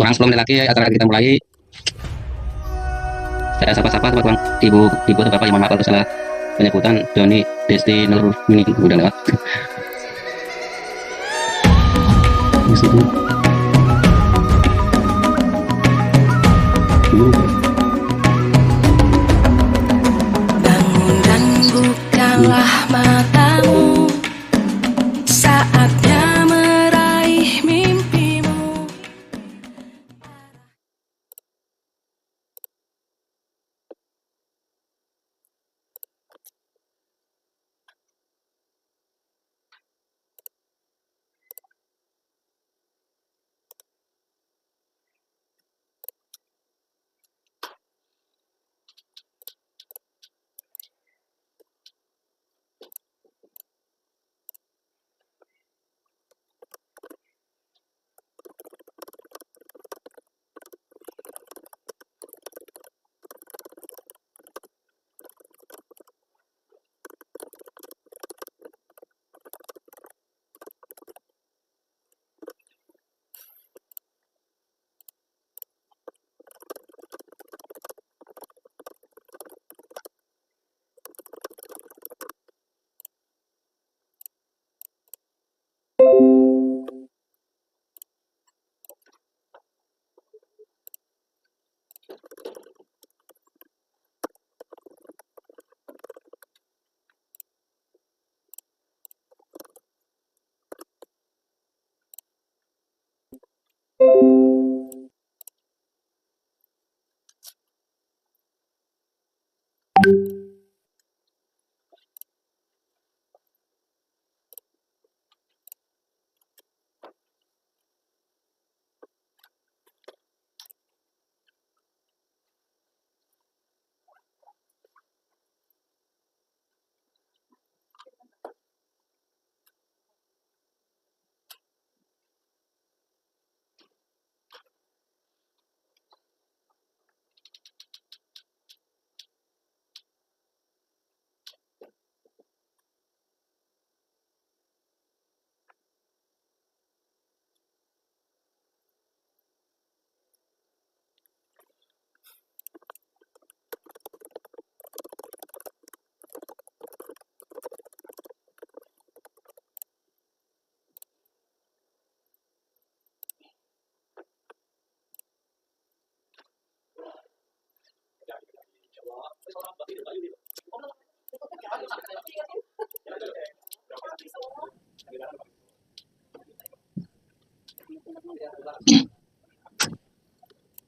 orang sebelum lagi acara kita mulai, saya sapa-sapa teman-teman, ibu atau bapak yang mohon maaf kalau salah penyebutan. Doni Desti Nur Mini udah lewat. Di situ. Bangun dan bukalah matamu, saatnya meraih mimpimu.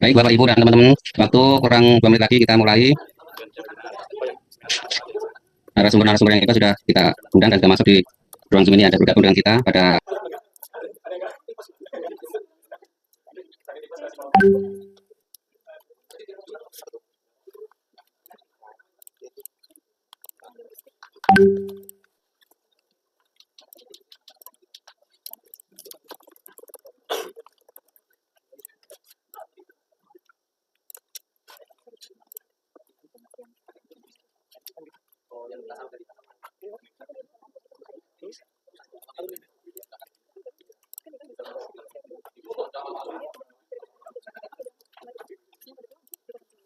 Baik Bapak Ibu dan teman-teman, waktu kurang 2 menit lagi kita mulai. Narasumber-narasumber yang itu sudah kita undang dan sudah masuk di ruang Zoom ini, ada bergabung dengan kita pada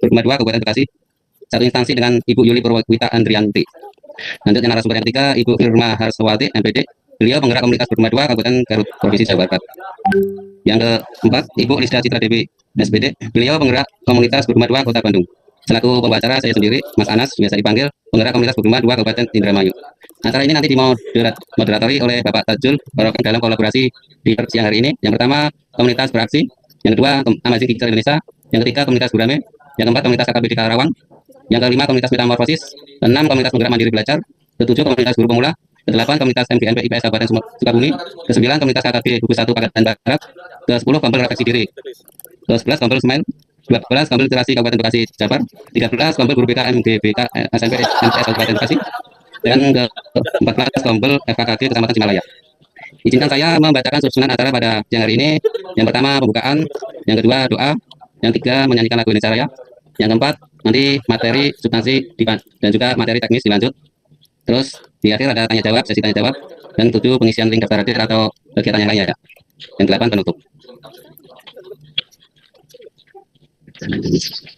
Rumah 2 Kabupaten Bekasi, satu instansi dengan Ibu Yuli Purwita Andrianti. Lanjutnya narasumber yang ketiga, Ibu Firma Harsawati, MPD. Beliau penggerak komunitas Rumah 2 Kabupaten Garut, Provinsi Jawa Barat. Yang keempat, Ibu Lisda Citra Dewi, SPD. Beliau penggerak komunitas Rumah 2 Kota Bandung. Selaku pembicara saya sendiri, Mas Anas, biasa dipanggil penggerak komunitas Rumah 2 Kabupaten Indramayu. Acara ini nanti dimoderatori oleh Bapak Tajul Barokah dalam kolaborasi di siang hari ini. Yang pertama, komunitas beraksi. Yang kedua, Amazing Digital Indonesia. Yang ketiga, komunitas Gurame. Yang keempat, komunitas KKB di Karawang. Yang kelima, komunitas Metamorfosis. Keenam, komunitas penggerak mandiri belajar. Ketujuh, komunitas guru pemula. Kedelapan, komunitas MGMP IPS Kabupaten Sukabumi. Kesembilan, komunitas KKB Buku 1 Pakatan Barat. Ke-10, Kompel Refleksi Diri. Ke-11, Kompel Smile. 12, Kompel Literasi Kabupaten Bekasi Jabar. 13, Kompel Guru BK MGBK SMP MTS Kabupaten Bekasi. Dan ke-14, Kompel FKKG Kecamatan Cimalaya. Izinkan saya membacakan susunan acara pada siang hari ini. Yang pertama, pembukaan. Yang kedua, doa. Yang ketiga, menyanyikan lagu Indonesia Raya. Yang keempat, nanti materi substansi dan juga materi teknis dilanjut. Terus di akhir ada tanya jawab, sesi tanya jawab. Dan 7, pengisian link daftar hadir atau kegiatan yang lainnya. Yang 8, penutup.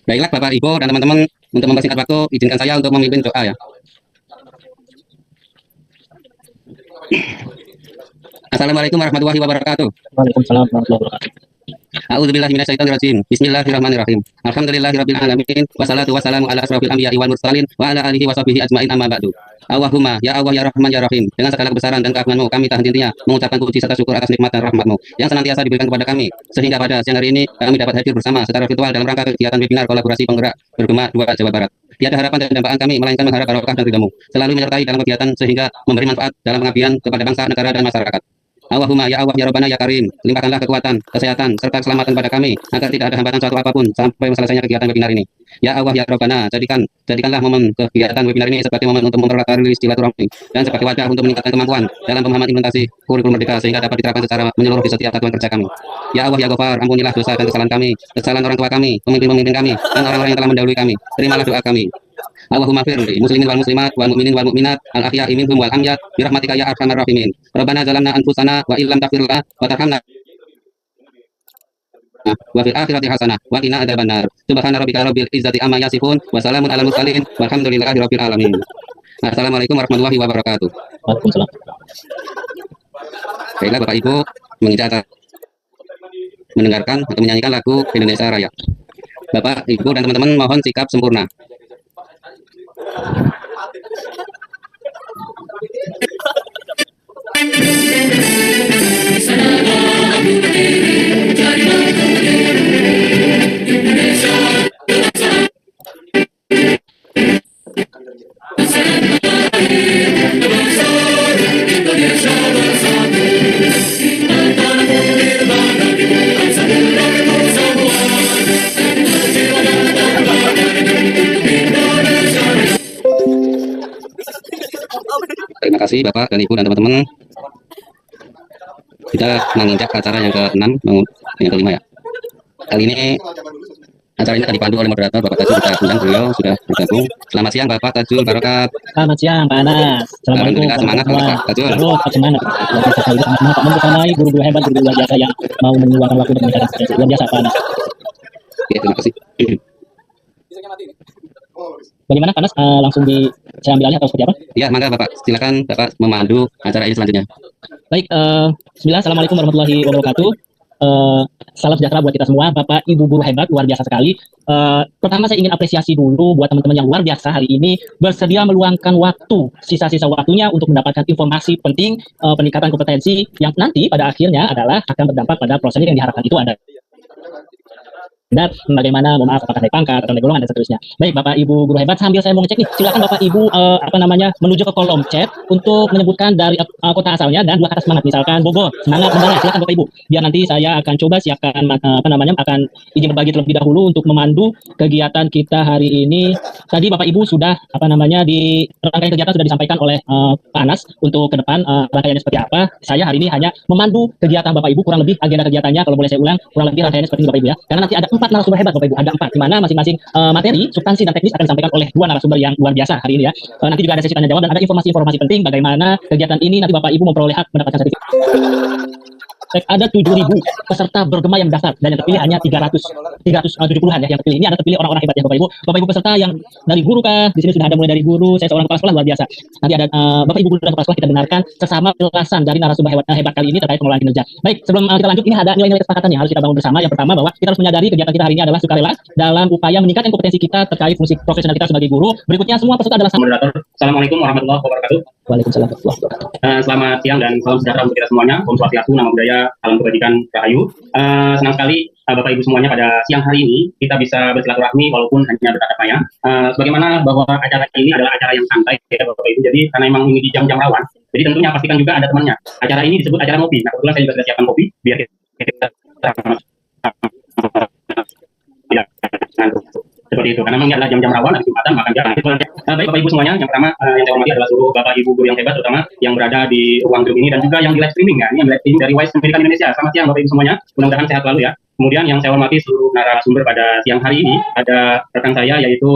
Baiklah Bapak Ibu dan teman-teman, untuk mempersingkat waktu, izinkan saya untuk memimpin doa ya. Assalamualaikum warahmatullahi wabarakatuh. Waalaikumsalam warahmatullahi wabarakatuh. A'udzubillahi minasyaitonirrajim. Bismillahirrahmanirrahim. Alhamdulillahirabbil alamin. Wassalatu wassalamu ala asrofil anbiya'i wal mursalin wa ala alihi washabihi ajmain amma ba'du. Allahumma ya Allah ya Rahman ya Rahim. Dengan segala kebesaran dan keagungan-Mu kami tak henti-hentinya mengucapkan puji serta syukur atas nikmat dan rahmat-Mu yang senantiasa diberikan kepada kami, sehingga pada siang hari ini kami dapat hadir bersama secara virtual dalam rangka kegiatan webinar kolaborasi penggerak bergema 2 Jawa Barat. Tiada harapan dan dambaan kami melainkan mengharap barokah dan ridha-Mu selalu menyertai dalam kegiatan sehingga memberi manfaat dalam pengabdian kepada bangsa, negara dan masyarakat. Allahumma ya Allah ya Rabbana ya Karim, limpahkanlah kekuatan, kesehatan, serta keselamatan pada kami agar tidak ada hambatan suatu apapun sampai selesainya kegiatan webinar ini. Ya Allah ya Rabbana, jadikanlah momen kegiatan webinar ini sebagai momen untuk mempererat tali silaturahmi dan sebagai wadah untuk meningkatkan kemampuan dalam pemahaman implementasi kurikulum merdeka sehingga dapat diterapkan secara menyeluruh di setiap satuan kerja kami. Ya Allah ya Ghafar, ampunilah dosa dan kesalahan kami, kesalahan orang tua kami, pemimpin-pemimpin kami, dan orang-orang yang telah mendahului kami. Terimalah doa kami. Allahumma firli muslimin wal muslimat wal mu'minin wal mu'minat al ahya'i minhum wal amyat bi rahmatika ya arhamar rahimin. Rabbana zalamna anfusana wa illam taghfir lana wa tarhamna wa fil akhirati hasanah wa qina adzabannar. Subhana rabbika rabbil izzati amma yasifun wa salamun alal mursalin walhamdulillahi rabbil alamin. Assalamualaikum warahmatullahi wabarakatuh. Waalaikumsalam. Baiklah Bapak Ibu, mengincar mendengarkan atau menyanyikan lagu Indonesia Raya. Bapak Ibu dan teman-teman mohon sikap sempurna. Terima kasih Bapak dan Ibu dan teman-teman. Kita menginjak acara yang ke-6, yang ke-5 ya. Kali ini acara ini akan dipandu oleh moderator Bapak Tajul. Kita undang beliau sudah bergabung. Selamat siang Bapak Tajul Barokat. Selamat siang Pak Anas. Assalamualaikum. Semangat Bapak Tajul. Tetap semangat. Pak membersamai guru-guru hebat, guru luar biasa yang mau menyuarakan waktu untuk meningkatkan luar biasa Pak Anas. Oke, terima kasih. Bagaimana Pak Anas? Langsung saya ambil alih atau seperti apa? Ya, mangga Bapak. Silakan Bapak memandu acara ini selanjutnya. Baik, bismillah, assalamualaikum warahmatullahi wabarakatuh. Salam sejahtera buat kita semua, Bapak Ibu guru hebat, luar biasa sekali. Pertama saya ingin apresiasi dulu buat teman-teman yang luar biasa hari ini bersedia meluangkan waktu, sisa-sisa waktunya untuk mendapatkan informasi penting, peningkatan kompetensi yang nanti pada akhirnya adalah akan berdampak pada proses yang diharapkan itu ada. Dan bagaimana, mohon maaf, apakah naik pangkat atau naik golongan dan seterusnya. Baik Bapak Ibu guru hebat, sambil saya mau ngecek nih, silakan Bapak Ibu menuju ke kolom chat untuk menyebutkan dari kota asalnya dan 2 kata semangat, misalkan Bogor, semangat bendera, silakan Bapak Ibu. Biar nanti saya akan coba siapkan akan izin berbagi terlebih dahulu untuk memandu kegiatan kita hari ini. Tadi Bapak Ibu sudah di rangkaian kegiatan sudah disampaikan oleh Pak Anas untuk ke depan rangkaiannya seperti apa. Saya hari ini hanya memandu kegiatan Bapak Ibu, kurang lebih agenda kegiatannya kalau boleh saya ulang, kurang lebih rangkaiannya seperti ini Bapak Ibu ya. Karena nanti ada 4 narasumber hebat Bapak Ibu, ada 4 di mana masing-masing materi, substansi dan teknis akan disampaikan oleh 2 narasumber yang luar biasa hari ini ya. Nanti juga ada sesi tanya jawab dan ada informasi-informasi penting bagaimana kegiatan ini nanti Bapak Ibu memperoleh hak mendapatkan sertifikat. Ada 7.000 peserta bergema yang daftar dan yang terpilih hanya 370-an ya yang terpilih. Ini ada terpilih orang-orang hebat ya Bapak Ibu. Bapak Ibu peserta yang dari guru kah? Di sini sudah ada mulai dari guru, saya seorang kepala sekolah luar biasa. Nanti ada Bapak Ibu guru dan kepala sekolah, kita dengarkan sesama penjelasan dari narasumber hebat kali ini terkait pengelolaan kinerja. Baik, sebelum kita lanjut, ini ada nilai-nilai kesepakatan yang harus kita bangun bersama. Yang pertama bahwa kita harus menyadari kegiatan kita hari ini adalah sukarela dalam upaya meningkatkan kompetensi kita terkait fungsi profesional kita sebagai guru. Berikutnya semua peserta adalah moderator. Assalamualaikum warahmatullahi wabarakatuh. Waalaikumsalam warahmatullahi wabarakatuh. Selamat siang dan salam sejahtera untuk kita semuanya. Om Swastiastu, Namo Buddhaya, salam kebajikan, rahayu. Senang sekali Bapak Ibu semuanya pada siang hari ini kita bisa bersilaturahmi walaupun hanya bertatap maya. Sebagaimana bahwa acara ini adalah acara yang santai ya Bapak Ibu. Jadi karena memang ini di jam-jam rawan, jadi tentunya pastikan juga ada temannya. Acara ini disebut acara ngopi. Nah kebetulan saya juga sudah siapkan kopi biar kita seperti itu. Karena memang ini adalah jam-jam rawan, ada kesempatan makan jarang. Baik Bapak Ibu semuanya, yang pertama yang saya hormati adalah seluruh Bapak Ibu guru yang hebat, terutama yang berada di ruang Zoom ini dan juga yang di live streaming ya. Ini yang live streaming dari Wise Pendidikan Indonesia. Selamat siang Bapak Ibu semuanya. Mudah-mudahan sehat selalu ya. Kemudian yang saya hormati seluruh narasumber pada siang hari ini, ada rekan saya yaitu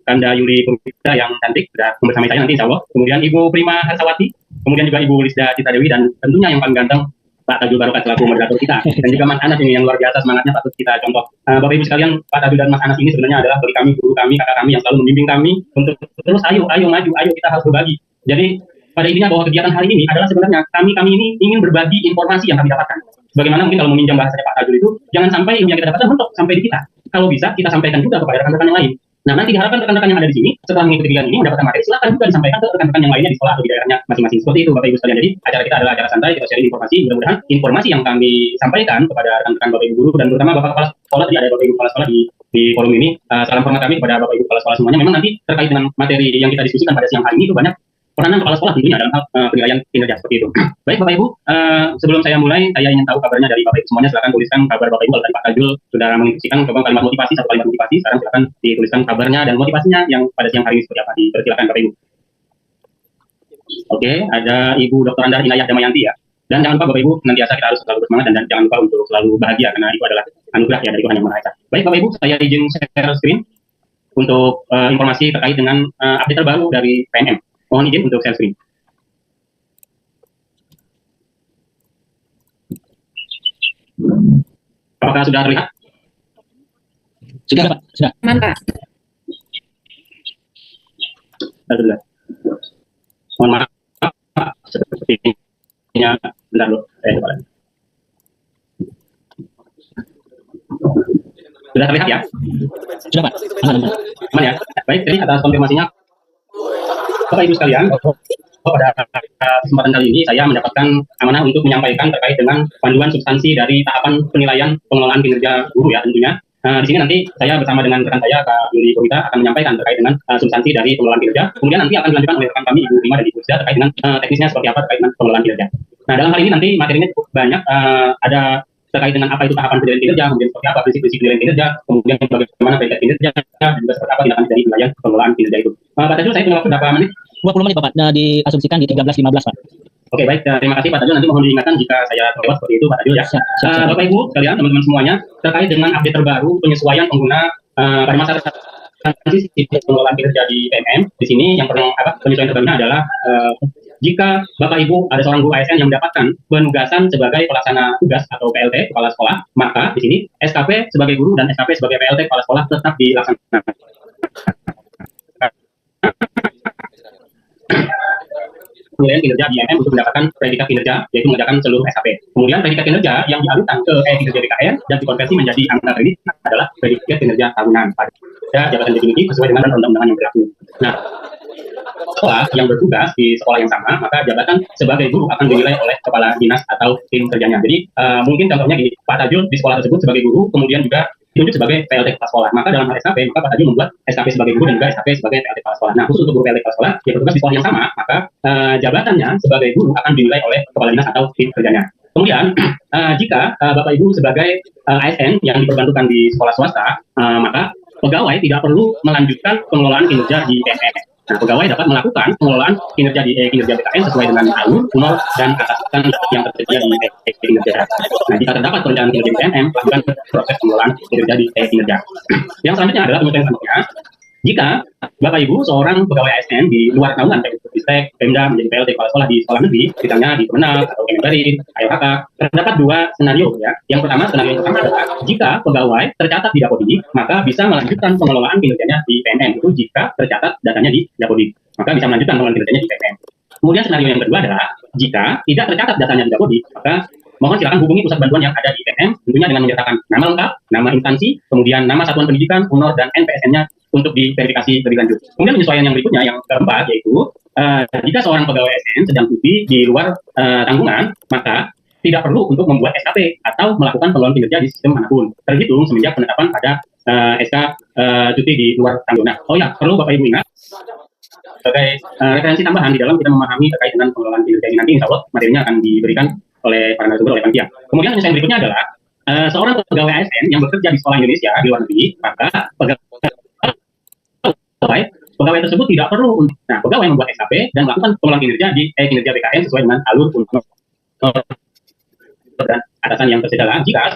Kanda Yuli Purwita yang cantik sudah bersama saya nanti insya Allah. Kemudian Ibu Prima Harsawati, kemudian juga Ibu Lisda Cita Dewi dan tentunya yang paling ganteng Pak Tajul Barokah selaku moderator kita, dan juga Mas Anas ini yang luar biasa semangatnya patut kita contoh. Bapak Ibu sekalian, Pak Tajul dan Mas Anas ini sebenarnya adalah bagi kami, guru kami, kakak kami yang selalu membimbing kami untuk terus ayo maju, ayo kita harus berbagi. Jadi pada intinya bahwa kegiatan hari ini adalah sebenarnya kami ini ingin berbagi informasi yang kami dapatkan. Bagaimana mungkin kalau meminjam bahasanya Pak Tajul itu, jangan sampai ilmu yang kita dapatkan mentok sampai di kita. Kalau bisa kita sampaikan juga kepada rekan-rekan yang lain. Nah, nanti diharapkan rekan-rekan yang ada di sini setelah mengikuti kegiatan ini mendapatkan materi, silakan juga disampaikan ke rekan-rekan yang lainnya di sekolah atau di daerahnya masing-masing. Seperti itu Bapak Ibu sekalian. Jadi acara kita adalah acara santai, kita sharing informasi. Mudah-mudahan informasi yang kami sampaikan kepada rekan-rekan Bapak Ibu guru dan terutama Bapak Kepala Sekolah, tadi ada Bapak Ibu Kepala Sekolah di forum ini. Salam hormat kami kepada Bapak Ibu Kepala Sekolah semuanya. Memang nanti terkait dengan materi yang kita diskusikan pada siang hari ini itu banyak peranan kepala sekolah tentunya dalam hal penilaian kinerja seperti itu. Baik Bapak Ibu, sebelum saya mulai, saya ingin tahu kabarnya dari Bapak Ibu semuanya. Silakan tuliskan kabar Bapak Ibu. Kalau tadi Pak Tajul sudah menginstruksikan kalimat motivasi, satu kalimat motivasi, sekarang silakan dituliskan kabarnya dan motivasinya yang pada siang hari ini seperti apa. Dipersilakan Bapak Ibu. Oke, ada Ibu Dr. Anda Inayah Damayanti ya. Dan jangan lupa Bapak Ibu, nantiasa kita harus selalu bersemangat dan jangan lupa untuk selalu bahagia karena itu adalah anugerah ya dari Tuhan Yang Maha Esa. Baik Bapak Ibu, saya izin share screen untuk informasi terkait dengan update terbaru dari PNM. Mohon izin untuk share screen. Apakah sudah terlihat? Sudah, Pak. Sudah. Mantap. Sudah. Mohon maaf, sepertinya bentar dulu. Sudah terlihat ya? Sudah, Pak. Aman. Aman ya? Baik, jadi atas konfirmasinya, Bapak Ibu sekalian, pada kesempatan kali ini saya mendapatkan amanah untuk menyampaikan terkait dengan panduan substansi dari tahapan penilaian pengelolaan kinerja guru ya tentunya. Di sini nanti saya bersama dengan rekan saya Kak Yuli Kowita akan menyampaikan terkait dengan substansi dari pengelolaan kinerja. Kemudian nanti akan dilanjutkan oleh rekan kami Ibu Rima dan Ibu Rizda terkait dengan teknisnya seperti apa terkait dengan pengelolaan kinerja. Nah, dalam hal ini nanti materinya cukup banyak, ada terkait dengan apa itu tahapan penilaian kinerja, kemudian seperti apa prinsip-prinsip penilaian kinerja, kemudian bagaimana predikat kinerja, dan juga seperti apa tindakan dari penilaian pengelolaan kinerja itu. Pak Tajul, saya punya waktu berapa menit? 20 menit Bapak. Nah, diasumsikan di 13.15 Pak. Oke, baik. Terima kasih Pak Tajul. Nanti mohon diingatkan jika saya terlewat seperti itu Pak Tajul ya. Bapak Ibu sekalian, teman-teman semuanya, terkait dengan update terbaru penyesuaian pengguna pada masa transisi pengelolaan kinerja di PMM. Di sini yang penyesuaian terbarunya adalah jika Bapak Ibu ada seorang guru ASN yang mendapatkan penugasan sebagai pelaksana tugas atau PLT kepala sekolah, maka di sini SKP sebagai guru dan SKP sebagai PLT kepala sekolah tetap dilaksanakan. Penilaian kinerja di IMM untuk mendapatkan predikat kinerja, yaitu mengerjakan seluruh SKP. Kemudian predikat kinerja yang dialihkan ke kinerja BKN dan dikonversi menjadi angka kredit adalah predikat kinerja tahunan pada jabatan definitif sesuai dengan undang-undang yang berlaku. Nah, sekolah yang bertugas di sekolah yang sama, maka jabatan sebagai guru akan dinilai oleh kepala dinas atau tim kerjanya. Jadi mungkin contohnya di Pak Tajul di sekolah tersebut sebagai guru, kemudian juga ditunjuk sebagai PLT kepala sekolah. Maka dalam hal SKP, maka Pak Tajul membuat SKP sebagai guru dan juga SKP sebagai PLT kepala sekolah. Nah, khusus untuk guru PLT kepala sekolah yang bertugas di sekolah yang sama, maka jabatannya sebagai guru akan dinilai oleh kepala dinas atau tim kerjanya. Kemudian jika Bapak Ibu sebagai ASN yang diperbantukan di sekolah swasta, maka pegawai tidak perlu melanjutkan pengelolaan kinerja di PNM. Nah, pegawai dapat melakukan pengelolaan kinerja di kinerja BKN sesuai dengan alur, umur, dan atasan yang tersedia di kinerja. Nah, jika terdapat perencanaan kinerja di PNM, lakukan proses pengelolaan kinerja di kinerja. Yang selanjutnya adalah penyesuaian selanjutnya. Jika Bapak Ibu seorang pegawai ASN di luar naungan Ristek, Pemda menjadi PLT kepala sekolah di sekolah negeri, misalnya di Kemenak atau Kemenperin, AYOKK, terdapat dua skenario ya. Yang pertama, skenario yang pertama adalah jika pegawai tercatat di Dapodik, maka bisa melanjutkan pengelolaan kinerjanya di PNM. Itu jika tercatat datanya di Dapodik, maka bisa melanjutkan pengelolaan kinerjanya di PNM. Kemudian skenario yang kedua adalah jika tidak tercatat datanya di Dapodik, maka mohon silakan hubungi pusat bantuan yang ada di PNM, tentunya dengan menyertakan nama lengkap, nama instansi, kemudian nama satuan pendidikan, UNOR, dan NPSN-nya untuk diverifikasi lebih lanjut. Kemudian penyesuaian yang berikutnya, yang keempat, yaitu jika seorang pegawai ASN sedang cuti di luar tanggungan, maka tidak perlu untuk membuat SKP atau melakukan pengelolaan kinerja di sistem manapun, terhitung semenjak penetapan pada SK cuti di luar tanggungan. Oh ya, perlu Bapak Ibu ingat, sebagai referensi tambahan di dalam kita memahami terkait dengan pengelolaan kinerja ini nanti, insya Allah materinya akan diberikan oleh para narasumber, oleh panitia. Kemudian penyesuaian berikutnya adalah seorang pegawai ASN yang bekerja di sekolah Indonesia di luar negeri, maka pegawai tersebut tidak perlu. Nah, pegawai membuat SKP dan melakukan pengelolaan kinerja di kinerja BKN sesuai dengan alur dan atasan yang tercela jika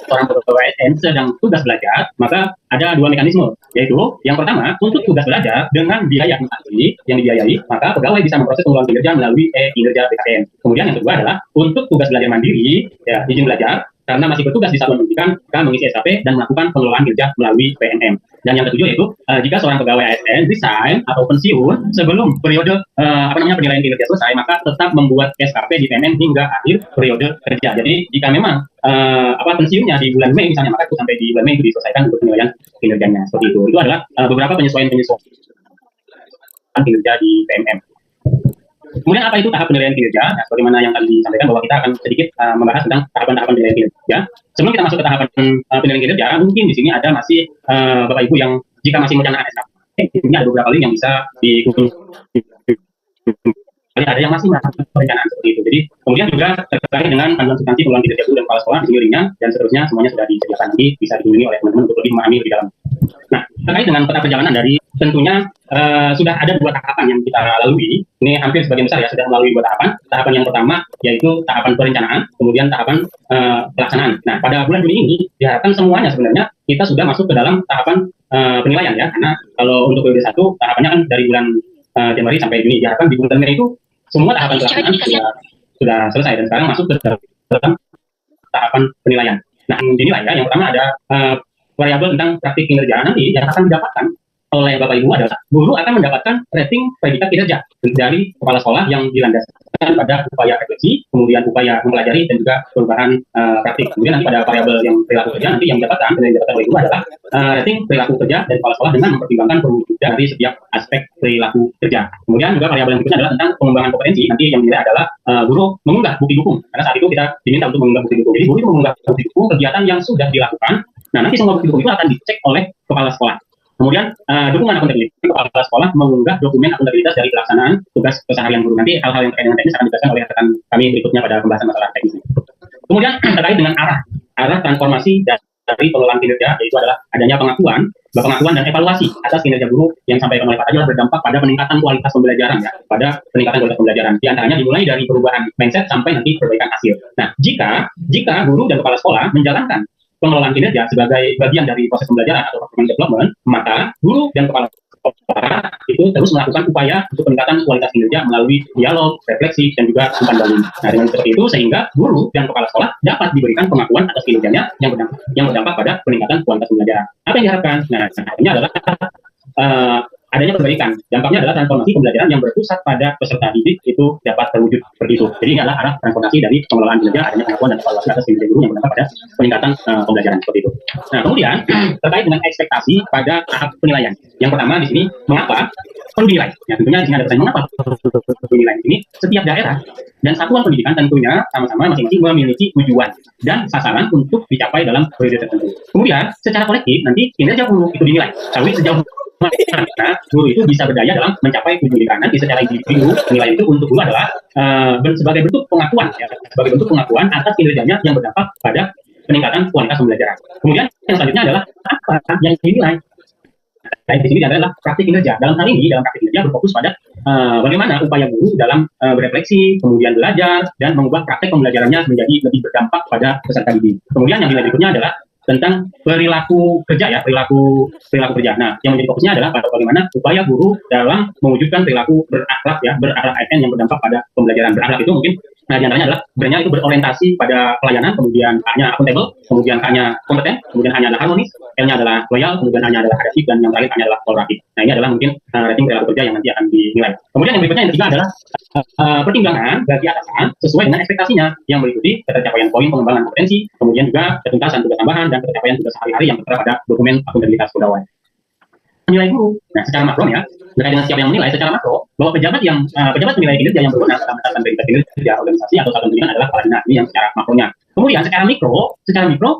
seorang pegawai ASN sedang tugas belajar, maka ada dua mekanisme, yaitu yang pertama, untuk tugas belajar dengan biaya instansi yang dibiayai, maka pegawai bisa memproses pengelolaan kinerja melalui kinerja BKKM. Kemudian yang kedua adalah untuk tugas belajar mandiri, ya, izin belajar, karena masih bertugas di satuan pendidikan, maka mengisi SKP dan melakukan pengelolaan kinerja melalui PNM. Dan yang ketujuh yaitu jika seorang pegawai ASN resign atau pensiun sebelum periode penilaian kinerja selesai, maka tetap membuat SKP di PNM hingga akhir periode kerja. Jadi jika memang pensiunnya di bulan Mei misalnya, maka itu sampai di bulan Mei itu diselesaikan untuk penilaian kinerjanya. Seperti itu. Itu adalah beberapa penyesuaian kinerja di PNM. Kemudian apa itu tahap penilaian kinerja? Nah, sebagaimana yang tadi disampaikan bahwa kita akan sedikit membahas tentang tahapan-tahapan penilaian kinerja. Sebelum kita masuk ke tahapan penilaian kinerja, mungkin di sini ada masih Bapak Ibu yang jika masih merencanakan SKP, ini ada beberapa link yang bisa dikunjungi. Ada yang masih melakukan perencanaan seperti itu. Jadi kemudian juga terkait dengan panduan substansi pengelolaan kinerja guru dan kepala sekolah di sini linknya dan seterusnya semuanya sudah disediakan, nanti bisa dikunjungi oleh teman-teman untuk lebih memahami lebih dalam. Nah, terkait dengan peta perjalanan dari tentunya sudah ada dua tahapan yang kita lalui. Ini hampir sebagian besar ya sudah melalui dua tahapan. Tahapan yang pertama yaitu tahapan perencanaan, kemudian tahapan pelaksanaan. Nah, pada bulan Juni ini diharapkan semuanya sebenarnya kita sudah masuk ke dalam tahapan penilaian ya, karena kalau untuk periode 1 tahapannya kan dari bulan Januari sampai Juni. Diharapkan di bulan Mei itu semua tahapan pelaksanaan sudah selesai dan sekarang masuk ke dalam tahapan penilaian. Nah, dinilai ya, yang pertama ada variabel tentang praktik kinerja. Nanti yang akan didapatkan oleh Bapak Ibu adalah guru akan mendapatkan rating predikat kinerja dari kepala sekolah yang dilandaskan pada upaya refleksi, kemudian upaya mempelajari dan juga perubahan praktik. Kemudian nanti pada variabel yang perilaku kerja, nanti yang didapatkan oleh guru adalah rating perilaku kerja dari kepala sekolah dengan mempertimbangkan perwujudan dari setiap aspek perilaku kerja. Kemudian juga variabel yang berikutnya adalah tentang pengembangan kompetensi. Nanti yang dinilai adalah guru mengunggah bukti dukung, karena saat itu kita diminta untuk mengunggah bukti dukung. Jadi guru itu mengunggah bukti dukung kegiatan yang sudah dilakukan. Nah, nanti semua bukti dukung itu akan dicek oleh kepala sekolah. Kemudian dukungan akuntabilitas, kepala sekolah mengunggah dokumen akuntabilitas dari pelaksanaan tugas keseharian guru. Nanti hal-hal yang terkait dengan teknis akan dijelaskan oleh rekan kami berikutnya pada pembahasan masalah teknis. Kemudian terkait dengan arah transformasi dari pengelolaan kinerja, yaitu adalah adanya pengakuan dan evaluasi atas kinerja guru yang sampai oleh Pak Tajul berdampak pada peningkatan kualitas pembelajaran ya, pada peningkatan kualitas pembelajaran. Di antaranya dimulai dari perubahan mindset sampai nanti perbaikan hasil. Nah, jika guru dan kepala sekolah menjalankan pengelolaan kinerja sebagai bagian dari proses pembelajaran atau performance development, maka guru dan kepala sekolah itu terus melakukan upaya untuk peningkatan kualitas kinerja melalui dialog, refleksi, dan juga umpan balik. Nah, dengan seperti itu sehingga guru dan kepala sekolah dapat diberikan pengakuan atas kinerjanya yang berdampak pada peningkatan kualitas pembelajaran. Apa yang diharapkan? Nah, ini adalah adanya perbaikan. Dampaknya adalah transformasi pembelajaran yang berpusat pada peserta didik itu dapat terwujud seperti itu. Jadi ini adalah arah transformasi dari pengelolaan kinerja, adanya pengakuan dan evaluasi atas kinerja guru yang berdampak pada peningkatan pembelajaran seperti itu. Nah, kemudian terkait dengan ekspektasi pada tahap penilaian. Yang pertama di sini, mengapa perlu dinilai? Ya, tentunya di sini ada pertanyaan, mengapa perlu dinilai? Ini setiap daerah dan satuan pendidikan tentunya sama-sama masing-masing memiliki tujuan dan sasaran untuk dicapai dalam periode tertentu. Kemudian secara kolektif nanti kinerja guru itu dinilai. Tapi sejauh mana guru itu bisa berdaya dalam mencapai tujuan pendidikan. Nanti secara individu penilaian itu untuk guru adalah sebagai bentuk pengakuan, ya, sebagai bentuk pengakuan atas kinerjanya yang berdampak pada peningkatan kualitas pembelajaran. Kemudian yang selanjutnya adalah apa yang dinilai. Nah, di sini adalah praktik kinerja. Dalam hal ini, dalam praktik kinerja berfokus pada bagaimana upaya guru dalam berefleksi, kemudian belajar, dan mengubah praktek pembelajarannya menjadi lebih berdampak pada peserta didik. Kemudian yang nilai berikutnya adalah tentang perilaku kerja ya, perilaku kerja. Nah, yang menjadi fokusnya adalah pada bagaimana upaya guru dalam mewujudkan perilaku berakhlak ya, berakhlak ASN yang berdampak pada pembelajaran. Berakhlak itu mungkin di antaranya adalah sebenarnya itu berorientasi pada pelayanan, kemudian K-nya akuntabel, kemudian K-nya kompeten, kemudian H-nya adalah harmonis, L-nya adalah loyal, kemudian A-nya adalah adaptif, dan yang terakhir K-nya adalah kolaboratif. Nah, ini adalah mungkin rating perilaku kerja yang nanti akan dinilai. Kemudian yang berikutnya yang ketiga adalah pertimbangan bagi atasan sesuai dengan ekspektasinya yang meliputi ketercapaian poin pengembangan kompetensi, kemudian juga ketuntasan tugas tambahan dan ketercapaian tugas sehari-hari yang tertera pada dokumen akuntabilitas pegawai. Menilai guru. Nah, secara makro ya, berkaitan dengan siapa yang menilai secara makro, bahwa pejabat penilai kinerja yang berwenang dalam menetapkan predikat kinerja organisasi atau satuan pendidikan adalah kepala dinas. Ini yang secara makronya. Kemudian secara mikro,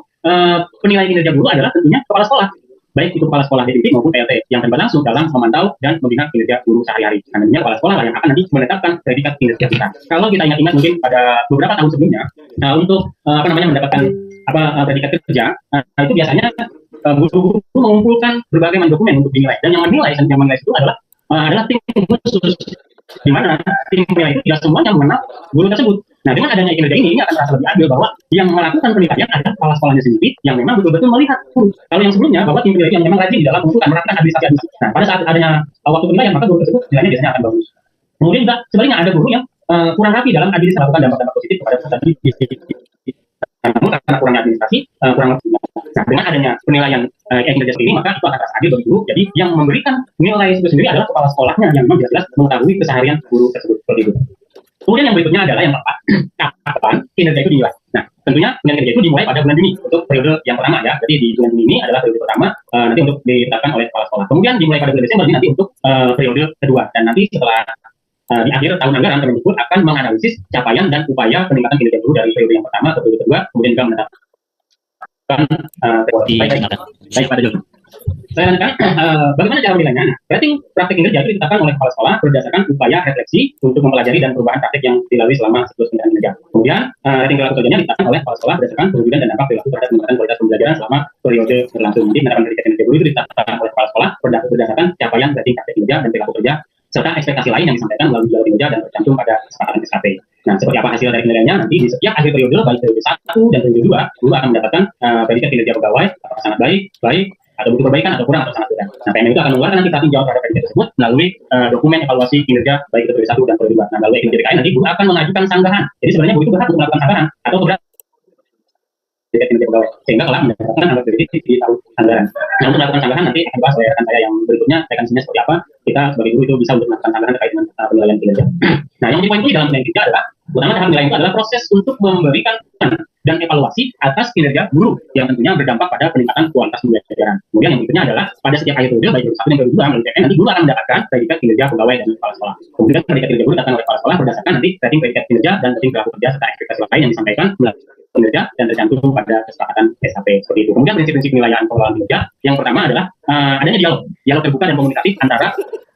penilai kinerja guru adalah tentunya kepala sekolah, baik itu kepala sekolah definitif maupun PLT yang terlibat langsung dalam memantau dan melihat kinerja guru sehari-hari. Nah, tentunya kepala sekolah lah yang akan nanti menetapkan predikat kinerja kita. Kalau kita ingat-ingat mungkin pada beberapa tahun sebelumnya, untuk mendapatkan predikat kerja, itu biasanya guru-guru mengumpulkan berbagai dokumen untuk dinilai, dan yang menilai itu adalah tim khusus di mana tim penilai itu tidak semuanya mengenal guru tersebut. Nah, dengan adanya kinerja ini akan terasa lebih adil bahwa yang melakukan penilaian adalah kepala sekolahnya sendiri yang memang betul-betul melihat guru. Kalau yang sebelumnya bahwa tim penilai yang memang rajin di dalam mengumpulkan melakukan administrasi. Nah, pada saat adanya waktu penilaian maka guru tersebut nilainya biasanya akan bagus. Kemudian juga sebaliknya ada guru yang kurang rapi dalam administrasi melakukan dampak-dampak positif kepada peserta didik. Namun karena kurang administrasi, kurang. Nah, dengan adanya penilaian kinerja seperti ini maka itu akan terasa adil bagi guru. Jadi yang memberikan nilai itu sendiri adalah kepala sekolahnya yang memang jelas mengetahui keseharian guru tersebut seperti itu. Kemudian yang berikutnya adalah yang keempat, kapan kinerja itu dinilai. Nah, tentunya kinerja itu dimulai pada bulan Juni untuk periode yang pertama ya. Jadi di bulan Juni ini adalah periode pertama nanti untuk ditetapkan oleh kepala sekolah. Kemudian dimulai pada bulan Desember nanti untuk periode kedua. Dan nanti setelah di akhir tahun anggaran Kemendikbud akan menganalisis capaian dan upaya peningkatan kinerja guru dari periode yang pertama ke periode kedua, kemudian juga menetapkan baik pada Juni. Saya lanjutkan, bagaimana cara menilainya? Nah, rating praktik kinerja itu ditetapkan oleh kepala sekolah berdasarkan upaya refleksi untuk mempelajari dan perubahan praktik yang dilalui selama siklus pendidikan kinerja. Kemudian, rating perilaku kerjanya ditetapkan oleh kepala sekolah berdasarkan perwujudan dan dampak perilaku terhadap peningkatan kualitas pembelajaran selama periode berlangsung. Jadi, penerapan pendidikan kinerja guru itu ditetapkan oleh kepala sekolah berdasarkan capaian rating praktik kinerja dan perilaku kerja serta ekspektasi lain yang disampaikan melalui jalur kinerja dan tercantum pada kesepakatan SKP. Nah, seperti apa hasil dari penilaiannya? Nanti di setiap akhir periode, baik periode 1 dan periode 2, guru akan mendapatkan predikat kinerja pegawai, apakah sangat baik, atau butuh perbaikan, atau kurang, atau sangat kurang. Nah, PMM itu akan mengeluarkan nanti tanggung jawab terhadap predikat tersebut melalui dokumen evaluasi kinerja baik itu periode 1 dan periode 2. Nah, melalui kinerja DKI nanti guru akan mengajukan sanggahan. Jadi sebenarnya guru itu berhak untuk melakukan sanggahan atau keberatan kinerja pegawai, sehingga kalau mendapatkan anggaran kredit di tahun anggaran. Nah, untuk melakukan sanggahan nanti akan dibahas oleh rekan saya yang berikutnya, mekanismenya seperti apa. Kita sebagai guru itu bisa untuk melakukan sanggahan terkait dengan penilaian kinerja. Nah, yang poin dalam penilaian kinerja adalah utama dalam penilaian itu adalah proses untuk memberikan dan evaluasi atas kinerja guru yang tentunya berdampak pada peningkatan kualitas pembelajaran. Kemudian yang berikutnya adalah pada setiap akhir periode baik periode 1 dan periode 2 melalui PN nanti guru akan mendapatkan predikat kinerja pegawai dan kepala sekolah. Kemudian predikat kinerja guru datang oleh kepala sekolah berdasarkan nanti rating predikat kinerja dan rating perilaku kerja serta ekspektasi lain yang disampaikan melalui kinerja dan tercantum pada kesepakatan SKP seperti itu. Kemudian prinsip-prinsip penilaian pengelolaan kinerja yang pertama adalah adanya dialog terbuka dan komunikatif antara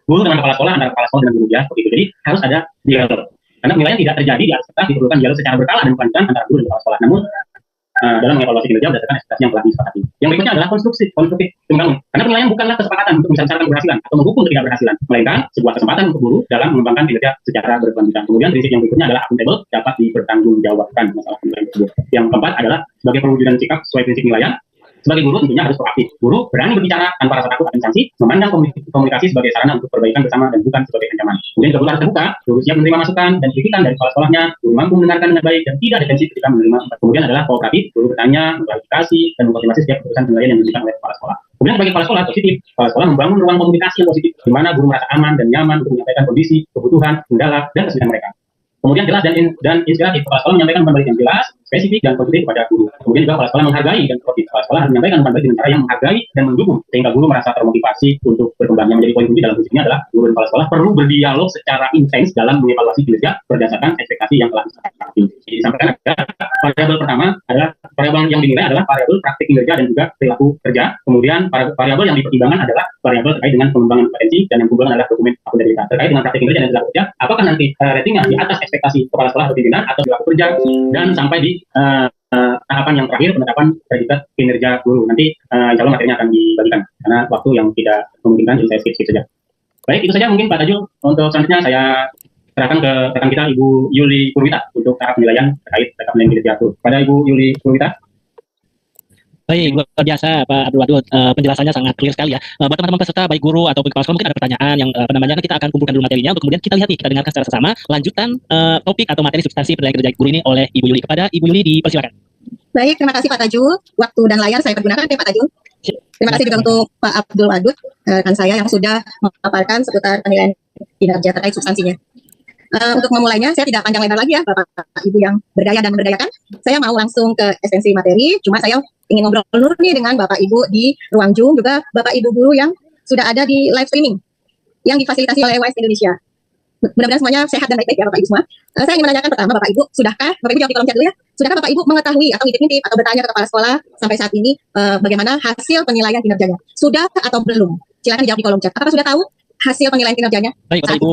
guru dengan kepala sekolah, antara kepala sekolah dengan guru ya seperti itu. Jadi harus ada dialog. Karena penilaian tidak terjadi di atas kertas, diperlukan dialog secara berkala dan berkelanjutan antara guru dan kepala sekolah. Namun dalam mengevaluasi kinerja berdasarkan ekspektasi yang telah disepakati. Yang berikutnya adalah konstruktif membangun. Karena penilaian bukanlah kesepakatan untuk membesarkan keberhasilan atau menghukum ketidakberhasilan, melainkan sebuah kesempatan untuk guru dalam mengembangkan kinerja secara berkelanjutan. Kemudian prinsip yang berikutnya adalah akuntabel, dapat dipertanggungjawabkan masalah penilaian tersebut. Yang keempat adalah sebagai perwujudan sikap sesuai prinsip penilaian. Sebagai guru tentunya harus proaktif. Guru berani berbicara tanpa rasa takut akan sanksi, memandang komunikasi sebagai sarana untuk perbaikan bersama dan bukan sebagai ancaman. Kemudian juga guru harus terbuka, guru siap menerima masukan dan kritikan dari kepala sekolahnya, guru mampu mendengarkan dengan baik dan tidak defensif ketika menerima. Kemudian adalah kooperatif, guru bertanya, mengklarifikasi dan mengkonfirmasi setiap keputusan penilaian yang diberikan oleh kepala sekolah. Kemudian sebagai kepala sekolah positif, kepala sekolah membangun ruang komunikasi yang positif, di mana guru merasa aman dan nyaman untuk menyampaikan kondisi, kebutuhan, kendala, dan kesulitan mereka. Kemudian jelas dan inspiratif, kepala sekolah menyampaikan umpan balik yang jelas, spesifik dan positif kepada guru. Kemudian juga kepala sekolah menghargai dan supportif. Kepala sekolah harus menyampaikan umpan balik dengan cara yang menghargai dan mendukung, sehingga guru merasa termotivasi untuk berkembang. Yang menjadi poin kunci dalam prinsipnya adalah guru dan kepala sekolah perlu berdialog secara intens dalam mengevaluasi kinerja berdasarkan ekspektasi yang telah disepakati. Disampaikan ada variabel pertama adalah variabel yang dinilai adalah variabel praktik kinerja dan juga perilaku kerja. Kemudian variabel yang dipertimbangkan adalah variabel terkait dengan pengembangan kompetensi dan yang kedua adalah dokumen akuntabilitas terkait dengan praktik kinerja dan perilaku kerja. Apakah nanti ratingnya di atas ekspektasi kepala sekolah atau pimpinan atau perilaku kerja dan sampai di tahapan yang terakhir penetapan predikat kinerja guru. Nanti insya Allah materinya akan dibagikan karena waktu yang tidak memungkinkan, jadi saya skip saja. Baik, itu saja mungkin Pak Tajul. Untuk selanjutnya saya serahkan ke rekan kita Ibu Yuli Purwita untuk tahap penilaian terkait penilaian kinerja guru. Pada Ibu Yuli Purwita. Baik, luar biasa Pak Abdul Wadud, penjelasannya sangat clear sekali ya. Buat teman-teman peserta baik guru ataupun kepala sekolah mungkin ada pertanyaan yang nanti kita akan kumpulkan dulu materinya untuk kemudian kita lihat nih, kita dengarkan secara sesama lanjutan topik atau materi substansi penilaian kinerja guru ini oleh Ibu Yuli. Kepada Ibu Yuli dipersilakan. Baik, terima kasih Pak Tajul. Waktu dan layar saya pergunakan ya Pak Tajul. Terima kasih juga untuk Pak Abdul Wadud, rekan saya yang sudah memaparkan seputar penilaian kinerja terkait substansinya. Untuk memulainya, saya tidak panjang lebar lagi ya, Bapak Ibu yang berdaya dan memberdayakan. Saya mau langsung ke esensi materi, cuma saya ingin ngobrol dulu nih dengan Bapak Ibu di ruang Zoom, juga Bapak Ibu guru yang sudah ada di live streaming, yang difasilitasi oleh WISE Indonesia. Mudah-mudahan semuanya sehat dan baik-baik ya Bapak Ibu semua. Saya ingin menanyakan pertama, Bapak Ibu, sudahkah, Bapak Ibu jawab di kolom chat dulu ya, sudahkah Bapak Ibu mengetahui atau ngintip-ngintip atau bertanya ke kepala sekolah sampai saat ini bagaimana hasil penilaian kinerjanya? Sudah atau belum? Silakan dijawab di kolom chat. Apakah sudah tahu hasil penilaian kinerjanya? Baik, Bapak Ibu.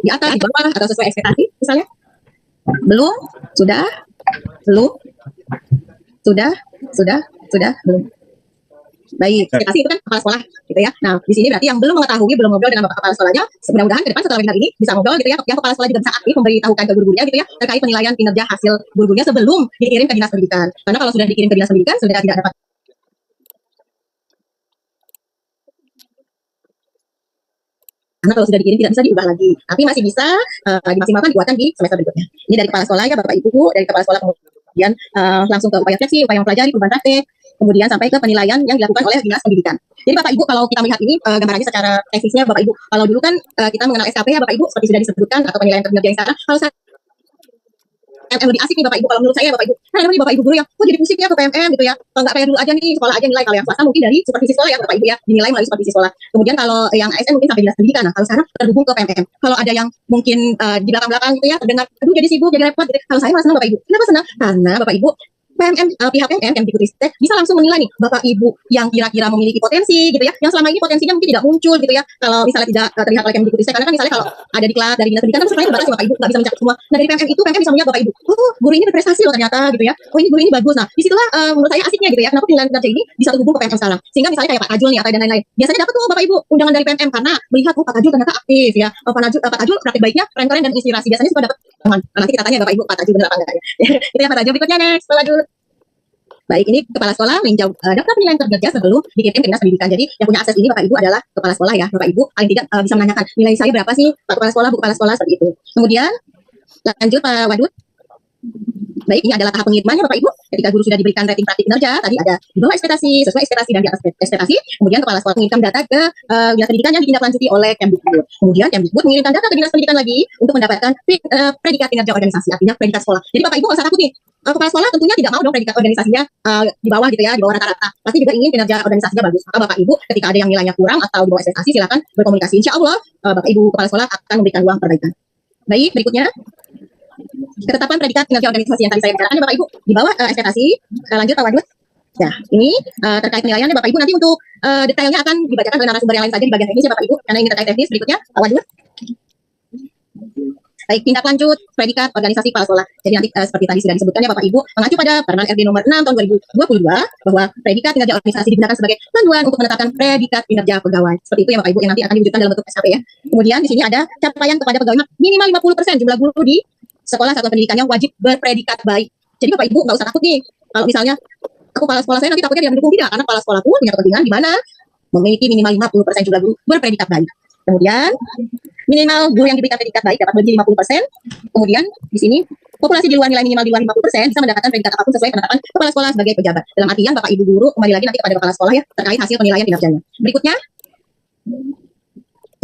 Di atas, di bawah, atau sesuai ekspektasi misalnya? Belum? Sudah? Belum? Sudah? Belum? Baik, ekspektasi itu kan kepala sekolah gitu ya. Nah, di sini berarti yang belum mengetahui, belum ngobrol dengan bapak kepala sekolahnya, mudah-mudahan ke depan setelah webinar ini bisa ngobrol gitu ya. Yang kepala sekolah juga bisa aktif memberitahukan ke guru-gurunya gitu ya terkait penilaian kinerja hasil guru-gurunya sebelum dikirim ke dinas pendidikan. Karena kalau sudah dikirim ke dinas pendidikan sudah tidak dapat. Karena kalau sudah dikirim tidak bisa diubah lagi, tapi masih bisa dimaksimalkan dikuatkan di semester berikutnya. Ini dari kepala sekolah ya Bapak Ibu, dari kepala sekolah kemudian langsung ke upaya refleksi, upaya mempelajari, perubahan praktek, kemudian sampai ke penilaian yang dilakukan oleh dinas pendidikan. Jadi Bapak Ibu kalau kita melihat ini gambarannya secara teknisnya Bapak Ibu, kalau dulu kan kita mengenal SKP ya Bapak Ibu seperti sudah disebutkan atau penilaian kinerja yang sekarang, kalau PMM lebih asik nih Bapak Ibu kalau menurut saya Bapak Ibu. Nah, namanya Bapak Ibu guru yang kok jadi pusing ya ke PMM gitu ya. Kalau nggak kayak dulu aja nih sekolah aja nilai, kalau yang swasta mungkin dari supervisi sekolah ya Bapak Ibu ya, dinilai melalui supervisi sekolah. Kemudian kalau yang ASN mungkin sampai dinas pendidikan. Nah, kalau sekarang terhubung ke PMM. Kalau ada yang mungkin di belakang-belakang gitu ya terdengar aduh jadi sibuk, jadi repot gitu. Kalau saya malah senang Bapak Ibu. Kenapa senang? Karena Bapak Ibu PMM, pihak PMM yang Ristek bisa langsung menilai nih Bapak Ibu yang kira-kira memiliki potensi gitu ya, yang selama ini potensinya mungkin tidak muncul gitu ya, kalau misalnya tidak terlihat oleh Ristek, karena kan misalnya kalau ada di kelas dari dinas pendidikan kan sebenarnya terbatas Bapak Ibu nggak bisa mencakup semua. Nah dari PMM itu PMM bisa melihat Bapak Ibu, oh guru ini berprestasi loh ternyata gitu ya, oh ini guru ini bagus. Nah disitulah menurut saya asiknya gitu ya, kenapa penilaian kinerja ini bisa terhubung ke PMM sekarang, sehingga misalnya kayak Pak Tajul nih atau dan lain-lain biasanya dapat tuh Bapak Ibu undangan dari PMM karena melihat oh Pak Tajul ternyata aktif ya, Pak Tajul praktek baiknya keren-keren dan inspirasi, biasanya suka dapat undangan. Nah, nanti kita tanya Bapak Ibu Pak Tajul benar apa enggak ya. Itu ya Pak Tajul. Berikutnya next Pak Tajul. Baik, ini kepala sekolah meninjau daftar penilaian kinerja sebelum dikirim ke dinas pendidikan. Jadi yang punya akses ini Bapak Ibu adalah kepala sekolah ya. Bapak Ibu paling tidak bisa menanyakan nilai saya berapa sih Pak Kepala Sekolah, Bu Kepala Sekolah seperti itu. Kemudian lanjut Pak Wadud. Baik, ini adalah tahap pengirimannya Bapak Ibu. Ketika guru sudah diberikan rating praktik kinerja, tadi ada di bawah ekspektasi, sesuai ekspektasi dan di atas ekspektasi. Kemudian kepala sekolah mengirimkan data ke dinas pendidikan yang ditindaklanjuti oleh Kemdikbud. Kemudian Kemdikbud mengirimkan data ke dinas pendidikan lagi untuk mendapatkan predikat kinerja organisasi, artinya predikat sekolah. Jadi Bapak Ibu nggak usah takut nih. Kepala sekolah tentunya tidak mau dong predikat organisasinya di bawah gitu ya, di bawah rata-rata. Pasti juga ingin kinerja organisasinya bagus. Maka Bapak Ibu ketika ada yang nilainya kurang atau di bawah ekspektasi silakan berkomunikasi. Insya Allah Bapak Ibu kepala sekolah akan memberikan ruang perbaikan. Baik, berikutnya ketetapan predikat kinerja organisasi yang tadi saya bicarakan ya Bapak Ibu di bawah ekspektasi. Lanjut Pak Wadud. Ya, ini terkait penilaiannya Bapak Ibu nanti untuk detailnya akan dibacakan oleh narasumber yang lain saja di bagian teknis ya Bapak Ibu, karena ini terkait teknis. Berikutnya Pak Wadud. Baik, tindak lanjut predikat organisasi kepala sekolah. Jadi nanti seperti tadi sudah disebutkan ya Bapak Ibu, mengacu pada Permen RD nomor 6 tahun 2022 bahwa predikat kinerja organisasi digunakan sebagai panduan untuk menetapkan predikat kinerja pegawai. Seperti itu ya Bapak Ibu yang nanti akan diwujudkan dalam bentuk SKP ya. Kemudian di sini ada capaian kepada pegawai minimal 50% jumlah guru di sekolah satuan pendidikan yang wajib berpredikat baik. Jadi Bapak Ibu nggak usah takut nih kalau misalnya aku kepala sekolah saya nanti takutnya dia mendukung, tidak, karena kepala sekolahku punya kepentingan di mana memiliki minimal 50% jumlah guru berpredikat baik. Kemudian minimal guru yang diberikan predikat baik dapat melebihi 50%. Kemudian di sini populasi di luar nilai minimal di luar 50% bisa mendapatkan predikat apapun sesuai penetapan kepala sekolah sebagai pejabat. Dalam artian Bapak Ibu guru kembali lagi nanti kepada kepala sekolah ya terkait hasil penilaian kinerjanya. Berikutnya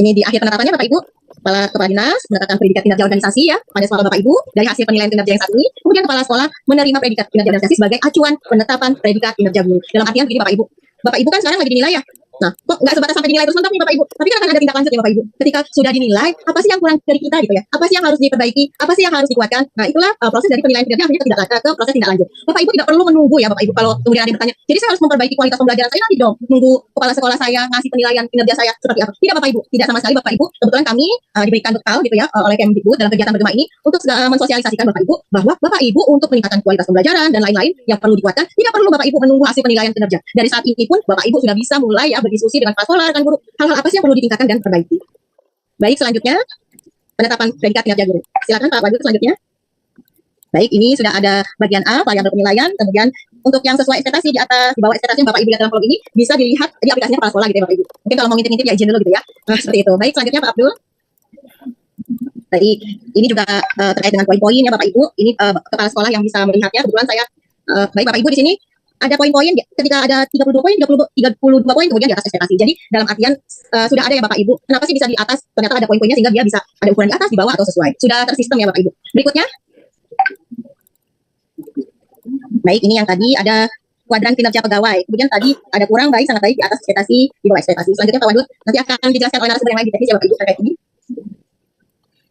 ini di akhir penetapannya Bapak Ibu kepala dinas menetapkan predikat kinerja organisasi ya pada sekolah Bapak Ibu dari hasil penilaian kinerja yang saat ini. Kemudian kepala sekolah menerima predikat kinerja organisasi sebagai acuan penetapan predikat kinerja guru. Dalam artian begini Bapak Ibu. Bapak Ibu kan sekarang lagi dinilai ya. Nah, kok nggak sebatas sampai dinilai terus mentok nih Bapak Ibu. Tapi kan akan ada tindak lanjut ya Bapak Ibu. Ketika sudah dinilai, apa sih yang kurang dari kita gitu ya? Apa sih yang harus diperbaiki? Apa sih yang harus dikuatkan? Nah, itulah proses dari penilaian kinerja akhirnya ke proses tindak lanjut. Bapak Ibu tidak perlu menunggu ya Bapak Ibu kalau kemudian ada yang bertanya. Jadi saya harus memperbaiki kualitas pembelajaran saya nanti dong. Nunggu kepala sekolah saya ngasih penilaian kinerja saya seperti apa? Tidak Bapak Ibu, tidak sama sekali Bapak Ibu. Kebetulan kami diberikan bekal gitu ya oleh Kemdikbud dalam kegiatan bergema ini untuk mensosialisasikan Bapak Ibu bahwa Bapak Ibu untuk meningkatkan kualitas pembelajaran dan lain-lain yang perlu dikuatkan, tidak perlu Bapak Ibu menunggu hasil penilaian kinerja. Dari saat ini pun Bapak Ibu sudah bisa mulai ya berdiskusi dengan kepala sekolah, dengan guru, hal-hal apa sih yang perlu ditingkatkan dan perbaiki. Baik, selanjutnya penetapan predikat kinerja guru. Silakan Pak Wadud selanjutnya. Baik, ini sudah ada bagian A, variabel penilaian. Kemudian untuk yang sesuai ekspektasi di atas, di bawah ekspektasi yang Bapak Ibu lihat dalam kolom ini bisa dilihat di aplikasinya kepala sekolah gitu ya Bapak Ibu. Mungkin kalau mau ngintip-ngintip ya izin dulu gitu ya. Nah, seperti itu. Baik, selanjutnya Pak Abdul. Baik, ini juga terkait dengan poin-poin ya Bapak Ibu. Ini kepala sekolah yang bisa melihatnya. Kebetulan saya baik Bapak Ibu di sini ada poin-poin ketika ada 32 poin, 32 poin kemudian di atas ekspektasi. Jadi dalam artian sudah ada ya Bapak Ibu. Kenapa sih bisa di atas? Ternyata ada poin-poinnya sehingga dia bisa ada ukuran di atas, di bawah atau sesuai. Sudah tersistem ya Bapak Ibu. Berikutnya. Baik, ini yang tadi ada kuadran kinerja pegawai. Kemudian tadi ada kurang baik, sangat baik, di atas ekspektasi, di bawah ekspektasi. Selanjutnya Pak Wadud nanti akan dijelaskan oleh narasumber yang lain di teknis ya Bapak Ibu terkait ini.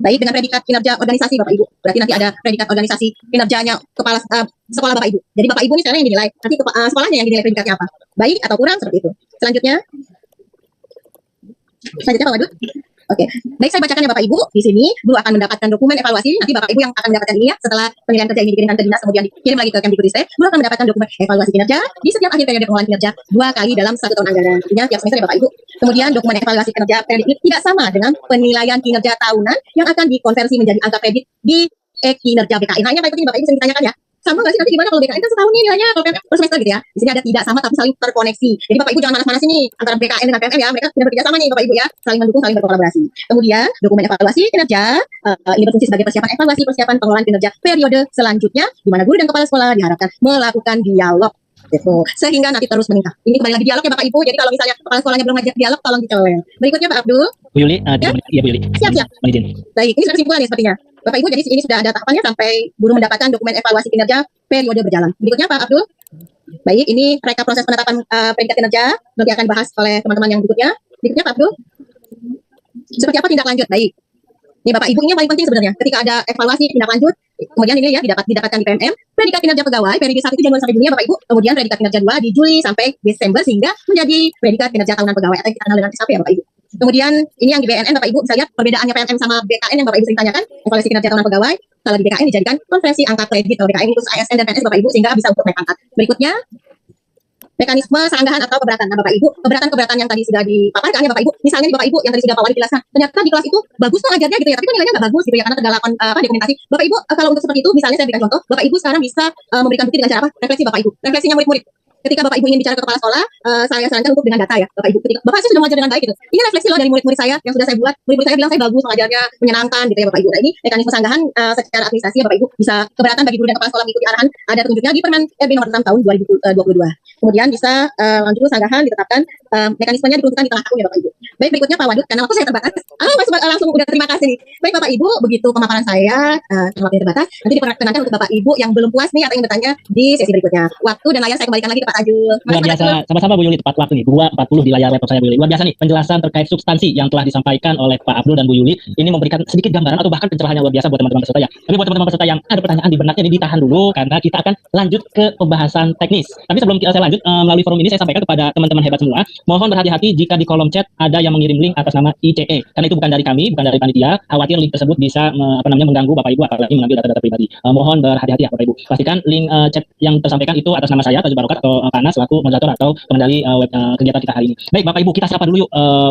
Baik, dengan predikat kinerja organisasi Bapak Ibu. Berarti nanti ada predikat organisasi kinerjanya kepala sekolah Bapak Ibu. Jadi Bapak Ibu ini sekarang yang dinilai. Nanti sekolahnya yang dinilai predikatnya apa. Baik atau kurang seperti itu. Selanjutnya Pak Wadud. Oke, baik saya bacakan ya Bapak Ibu. Di sini guru akan mendapatkan dokumen evaluasi. Nanti Bapak Ibu yang akan mendapatkan ini ya, setelah penilaian kerja ini dikirimkan ke dinas kemudian dikirim lagi ke Kemdikbudristek, guru akan mendapatkan dokumen evaluasi kinerja di setiap akhir periode pengolahan kinerja 2 kali dalam 1 tahun anggaran. Artinya tiap semester ya Bapak Ibu. Kemudian dokumen evaluasi kinerja periode ini tidak sama dengan penilaian kinerja tahunan yang akan dikonversi menjadi angka kredit di kinerja BKN. Nah, ini Bapak Ibu sering ditanyakan ya. Sama nggak sih nanti gimana kalau BKN kan setahun nih nilainya kalau PMM per semester gitu ya. Di sini ada tidak sama tapi saling terkoneksi. Jadi Bapak Ibu jangan manas-manas ini antara BKN dengan PMM ya. Mereka sudah bekerja sama nih Bapak Ibu ya. Saling mendukung, saling berkolaborasi. Kemudian dokumen evaluasi kinerja ini berfungsi sebagai persiapan persiapan pengelolaan kinerja periode selanjutnya di mana guru dan kepala sekolah diharapkan melakukan dialog gitu. Sehingga nanti terus meningkat. Ini kembali lagi dialog ya Bapak Ibu. Jadi kalau misalnya kepala sekolahnya belum ngajak dialog tolong dicelel. Berikutnya Pak Abdul. Bu Yuli, Ya? iya Bu Yuli. Siap. Mohon izin. Baik, ini sudah kesimpulan ya sepertinya. Bapak Ibu, jadi ini sudah ada tahapannya sampai guru mendapatkan dokumen evaluasi kinerja periode berjalan. Berikutnya Pak Abdul. Baik, ini rekap proses penetapan predikat kinerja. Nanti akan bahas oleh teman-teman yang berikutnya. Berikutnya Pak Abdul. Seperti apa tindak lanjut? Baik. Ini Bapak Ibu, ini yang paling penting sebenarnya. Ketika ada evaluasi tindak lanjut, kemudian ini ya didapatkan di PMM, predikat kinerja pegawai periode 1 Januari sampai Juni ya Bapak Ibu. Kemudian predikat kinerja 2 di Juli sampai Desember sehingga menjadi predikat kinerja tahunan pegawai atau yang kita kenal dengan SKP ya Bapak Ibu. Kemudian ini yang di BNN Bapak Ibu bisa lihat perbedaannya PMM sama BKN yang Bapak Ibu sering tanyakan. Evaluasi kinerja tahunan pegawai kalau di BKN dijadikan konversi angka kredit, kalau BKN itu ASN dan PNS Bapak Ibu sehingga bisa untuk naik pangkat. Berikutnya mekanisme seranggahan atau keberatan. Nah, Bapak Ibu, keberatan yang tadi sudah dipaparkan ya Bapak Ibu. Misalnya nih Bapak Ibu yang tadi sudah Pak Wali jelaskan, ternyata di kelas itu bagus tuh ngajarnya gitu ya, tapi kok nilainya nggak bagus gitu ya karena terdalam dokumentasi. Bapak Ibu kalau untuk seperti itu, misalnya saya berikan contoh, Bapak Ibu sekarang bisa memberikan bukti dengan cara apa? Refleksi Bapak Ibu. Refleksinya murid-murid. Ketika Bapak Ibu ingin bicara ke kepala sekolah, saya sarankan untuk dengan data ya, Bapak Ibu. Ketika Bapak saya sudah mengajar dengan baik gitu. Ini refleksi loh dari murid-murid saya yang sudah saya buat. Murid-murid saya bilang saya bagus mengajarnya, menyenangkan gitu ya Bapak Ibu. Nah, ini mekanisme sanggahan secara administrasi ya Bapak Ibu bisa keberatan bagi guru dan kepala sekolah mengikuti arahan ada petunjuknya di Permen RB nomor 6 tahun 2022. Kemudian bisa lanjut sanggahan ditetapkan mekanismenya diperuntukkan di tengah tahun ya Bapak Ibu. Baik, berikutnya Pak Wadud karena waktu saya terbatas. Langsung udah terima kasih nih. Baik Bapak Ibu, begitu pemaparan saya waktunya terbatas. Nanti diperkenankan untuk Bapak Ibu yang belum puas nih atau yang bertanya di sesi berikutnya. Waktu dan layar saya kembalikan lagi ke Pak Tajul. Luar biasa, sama-sama Bu Yuli, tepat waktu nih, 2.40 di layar laptop saya Bu Yuli. Luar biasa nih, penjelasan terkait substansi yang telah disampaikan oleh Pak Abdul dan Bu Yuli. Ini memberikan sedikit gambaran atau bahkan pencerahan yang luar biasa buat teman-teman peserta ya. Tapi buat teman-teman peserta yang ada pertanyaan di benaknya ini ditahan dulu, karena kita akan lanjut ke pembahasan teknis. Tapi sebelum saya lanjut, melalui forum ini saya sampaikan kepada teman-teman hebat semua, mohon berhati-hati jika di kolom chat ada yang mengirim link atas nama ICE, karena itu bukan dari kami, bukan dari panitia. Khawatir link tersebut bisa mengganggu Bapak Ibu, apalagi mengambil data-data pribadi. Mohon berhati-hati ya Bapak Ibu. Pastikan link chat yang tersampaikan itu atas nama saya, Tajul Barokat atau Panas selaku moderator atau pengendali kegiatan kita hari ini. Baik Bapak Ibu, kita sapa dulu yuk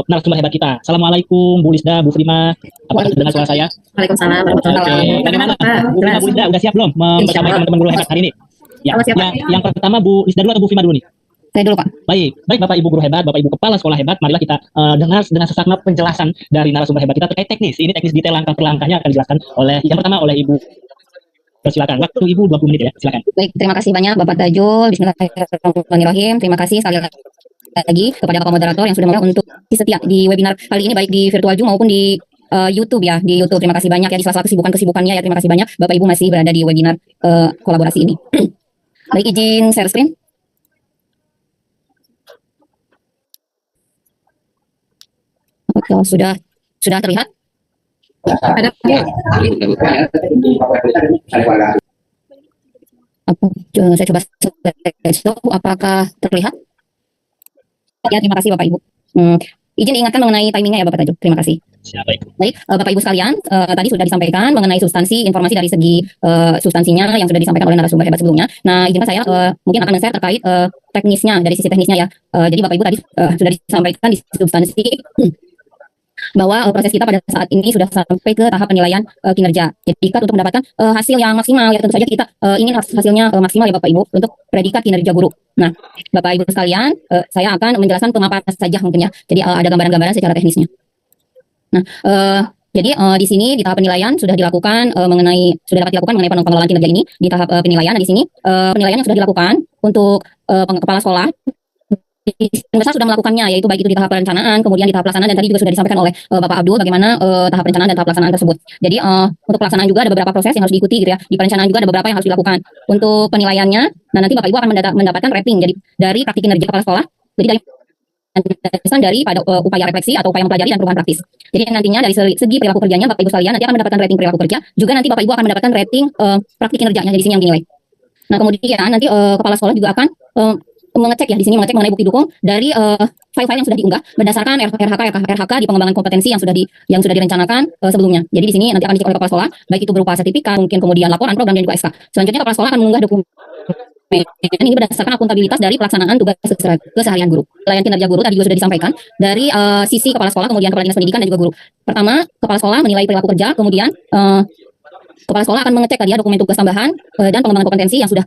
narasumber hebat kita. Assalamualaikum Bu Lisda, Bu Prima. Apakah terdengar suara saya? Waalaikumsalam warahmatullahi wabarakatuh. Bagaimana Bu Prima, Bu Lisda udah siap belum mempercayai teman-teman guru hebat hari ini? Ya, yang pertama Bu Lisda dulu atau Bu Prima dulu nih? Saya dulu Pak. Baik Bapak Ibu guru hebat, Bapak Ibu kepala sekolah hebat, marilah kita dengar dengan seksama penjelasan dari narasumber hebat kita terkait teknis. Ini teknis detail langkah per langkahnya akan dijelaskan oleh yang pertama oleh Ibu. Silakan, waktu Ibu 20 menit ya, silakan. Baik, terima kasih banyak Bapak Tajul. Bismillahirrahmanirrahim. Terima kasih sekali lagi kepada Bapak moderator yang sudah mau untuk setia di webinar kali ini baik di virtual Zoom maupun di YouTube ya, di YouTube. Terima kasih banyak ya di sela-sela kesibukannya ya. Terima kasih banyak Bapak Ibu masih berada di webinar kolaborasi ini. Baik, izin share screen. Oke, sudah terlihat? Ada saya coba apakah terlihat? Ya, terima kasih Bapak Ibu. Izin diingatkan mengenai timingnya ya Bapak Tajul. Terima kasih. Baik, Bapak Ibu sekalian, tadi sudah disampaikan mengenai substansi informasi dari segi substansinya yang sudah disampaikan oleh narasumber hebat sebelumnya. Nah, izinkan saya mungkin akan men-share terkait teknisnya dari sisi teknisnya ya. Jadi Bapak Ibu tadi sudah disampaikan di substansi bahwa proses kita pada saat ini sudah sampai ke tahap penilaian kinerja. Jadi untuk mendapatkan hasil yang maksimal ya tentu saja kita ingin hasilnya maksimal ya Bapak Ibu untuk predikat kinerja guru. Nah, Bapak Ibu sekalian, saya akan menjelaskan pemaparan saja mungkin ya. Jadi ada gambaran-gambaran secara teknisnya. Nah, jadi di sini di tahap penilaian sudah dapat dilakukan mengenai pengelolaan kinerja ini di tahap penilaian. Nah, di sini penilaian yang sudah dilakukan untuk kepala sekolah besar sudah melakukannya, yaitu baik itu di tahap perencanaan, kemudian di tahap pelaksanaan, dan tadi juga sudah disampaikan oleh Bapak Abdul bagaimana tahap perencanaan dan tahap pelaksanaan tersebut. Jadi untuk pelaksanaan juga ada beberapa proses yang harus diikuti gitu ya. Di perencanaan juga ada beberapa yang harus dilakukan. Untuk penilaiannya, nah nanti Bapak Ibu akan mendapatkan rating jadi dari praktik kinerja kepala sekolah. Jadi dari pada upaya refleksi atau upaya mempelajari dan perubahan praktis. Jadi nantinya dari segi perilaku kerjanya Bapak Ibu sekalian nanti akan mendapatkan rating perilaku kerja. Juga nanti Bapak Ibu akan mendapatkan rating praktik kinerjanya di sini yang dinilai. Nah kemudian nanti kepala sekolah juga akan mengecek ya di sini mengecek mengenai bukti dukung dari file-file yang sudah diunggah berdasarkan RHK di pengembangan kompetensi yang sudah direncanakan sebelumnya. Jadi di sini nanti akan dicek oleh kepala sekolah, baik itu berupa sertifikat, mungkin kemudian laporan program dan juga SK. Selanjutnya kepala sekolah akan mengunggah dokumen ini berdasarkan akuntabilitas dari pelaksanaan tugas keseharian guru. Pelayan kinerja guru tadi juga sudah disampaikan dari sisi kepala sekolah, kemudian kepala dinas pendidikan dan juga guru. Pertama, kepala sekolah menilai perilaku kerja, kemudian kepala sekolah akan mengecek tadi ya dokumen tugas tambahan dan pengembangan kompetensi yang sudah